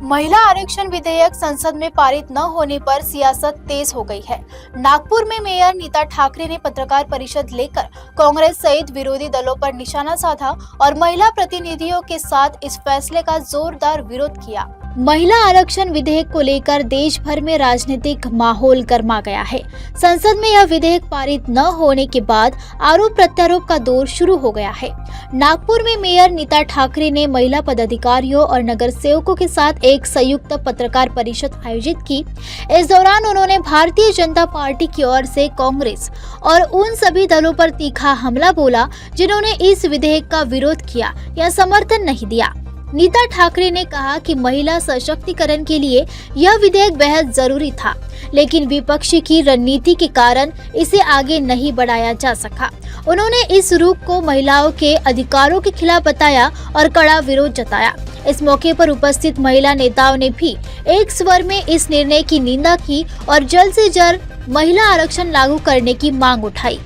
महिला आरक्षण विधेयक संसद में पारित न होने पर सियासत तेज हो गई है। नागपुर में मेयर नीता ठाकरे ने पत्रकार परिषद लेकर कांग्रेस सहित विरोधी दलों पर निशाना साधा और महिला प्रतिनिधियों के साथ इस फैसले का जोरदार विरोध किया। महिला आरक्षण विधेयक को लेकर देश भर में राजनीतिक माहौल गर्मा गया है। संसद में यह विधेयक पारित न होने के बाद आरोप प्रत्यारोप का दौर शुरू हो गया है। नागपुर में मेयर नीता ठाकरे ने महिला पदाधिकारियों और नगर सेवकों के साथ एक संयुक्त पत्रकार परिषद आयोजित की। इस दौरान उन्होंने भारतीय जनता पार्टी की ओर से कांग्रेस और उन सभी दलों पर तीखा हमला बोला जिन्होंने इस विधेयक का विरोध किया या समर्थन नहीं दिया। नीता ठाकरे ने कहा कि महिला सशक्तिकरण के लिए यह विधेयक बेहद जरूरी था, लेकिन विपक्ष की रणनीति के कारण इसे आगे नहीं बढ़ाया जा सका। उन्होंने इस रुख को महिलाओं के अधिकारों के खिलाफ बताया और कड़ा विरोध जताया। इस मौके पर उपस्थित महिला नेताओं ने भी एक स्वर में इस निर्णय की निंदा की और जल्द से जल्द महिला आरक्षण लागू करने की मांग उठाई।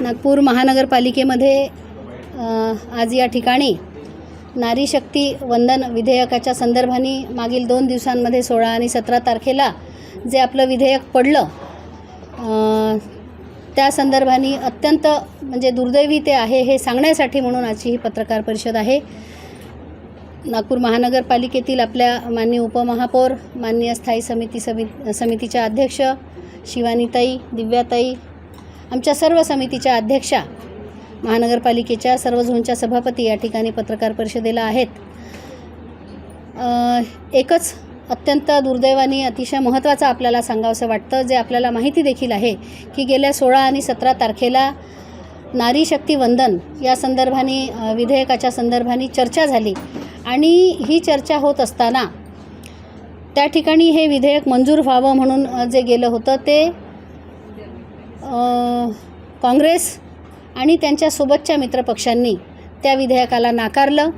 नागपूर महानगरपालिकेमध्ये आज या ठिकाणी नारी शक्ती वंदन विधेयकाच्या संदर्भाने मागील 2 दिवसांमध्ये 16 आणि 17 तारखेला जे आपलं विधेयक पडलं त्या संदर्भाने अत्यंत म्हणजे दुर्दैवी ते आहे हे सांगण्यासाठी म्हणून आजची ही पत्रकार परिषद आहे। नागपूर महानगरपालिकेतील आपल्या माननीय उपमहापौर, माननीय स्थायी समितीच्या अध्यक्ष शिवानीताई, दिव्याताई, आमच्या सर्व समितीच्या अध्यक्षा, महानगरपालिकेच्या सर्व झोनच्या सभापती या ठिकाणी पत्रकार परिषदेला आहेत। एकच अत्यंत दुर्दैवाने अतिशय महत्त्वाचं आपल्याला सांगावंसं वाटतं, जे आपल्याला माहिती देखील आहे की गेल्या 16 आणि 17 तारखेला नारी शक्ती वंदन या संदर्भाने विधेयकाच्या संदर्भाने चर्चा झाली आणि ही चर्चा होत असताना त्या ठिकाणी हे विधेयक मंजूर व्हावं म्हणून जे गेलं होतं ते काँग्रेस आणि त्यांच्या सोबतच्या मित्रपक्षांनी त्या विधेयकाला नाकारलं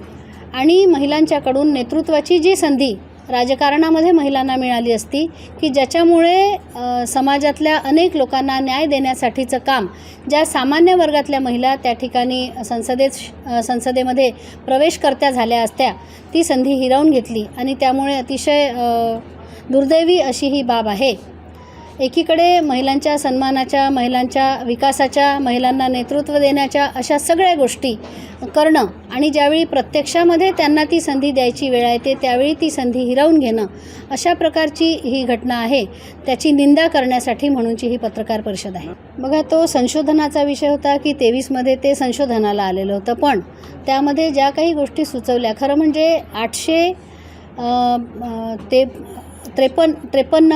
आणि महिलांच्याकडून नेतृत्वाची जी संधी राजकारणामध्ये महिलांना मिळाली असती की ज्याच्यामुळे समाजातल्या अनेक लोकांना न्याय देण्यासाठीचं काम ज्या सामान्य वर्गातल्या महिला त्या ठिकाणी संसदेमध्ये प्रवेशकर्त्या झाल्या असत्या ती संधी हिरावून घेतली आणि त्यामुळे अतिशय दुर्दैवी अशी ही बाब आहे। एकीकडे महिलांच्या सन्मानाच्या, महिलांच्या विकासाच्या, महिलांना नेतृत्व देण्याच्या अशा सगळ्या गोष्टी करणं आणि ज्यावेळी प्रत्यक्षामध्ये त्यांना ती संधी द्यायची वेळ येते त्यावेळी ती संधी हिरावून घेणं अशा प्रकारची ही घटना आहे। त्याची निंदा करण्यासाठी म्हणूनची ही पत्रकार परिषद आहे। बघा, तो संशोधनाचा विषय होता की 23मध्ये ते संशोधनाला आलेलं होतं, पण त्यामध्ये ज्या काही गोष्टी सुचवल्या खरं म्हणजे 853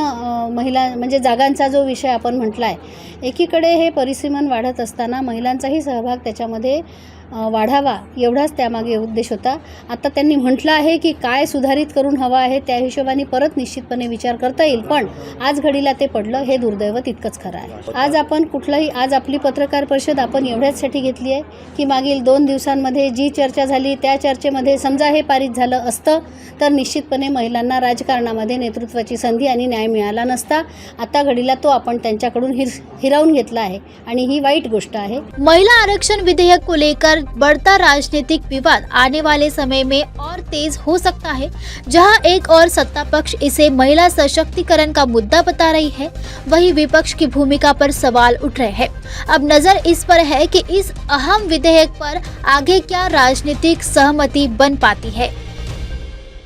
महिला म्हणजे जागांचा जो विषय आपण म्हटला आहे, एकीकडे हे परिसीमन वाढत असताना महिलांचाही सहभाग त्याच्यामध्ये वाढावा एवढाच त्यामागे उद्देश होता। आता त्यांनी म्हटलं आहे की काय सुधारित करून हवं आहे त्या हिशोबाने परत निश्चितपणे विचार करता येईल, पण आज घडीला ते पडलं हे दुर्दैव तितकंच खरं आहे। आज आपली पत्रकार परिषद आपण एवढ्याचसाठी घेतली आहे की मागील 2 दिवसांमध्ये जी चर्चा झाली त्या चर्चेमध्ये समजा हे पारित झालं असतं तर निश्चितपणे महिलांना राजकारणामध्ये नेतृत्वाची संधी आणि न्याय मिळाला नसता। आता घडीला तो आपण त्यांच्याकडून हिरावून घेतला आहे आणि ही वाईट गोष्ट आहे। महिला आरक्षण विधेयक को लेकर बढ़ता राजनीतिक विवाद आने वाले समय में और तेज हो सकता है। जहां एक और सत्ता पक्ष इसे महिला सशक्तिकरण का मुद्दा बता रही है, वहीं विपक्ष की भूमिका पर सवाल उठ रहे हैं। अब नजर इस पर है कि इस अहम विधेयक पर आगे क्या राजनीतिक सहमति बन पाती है।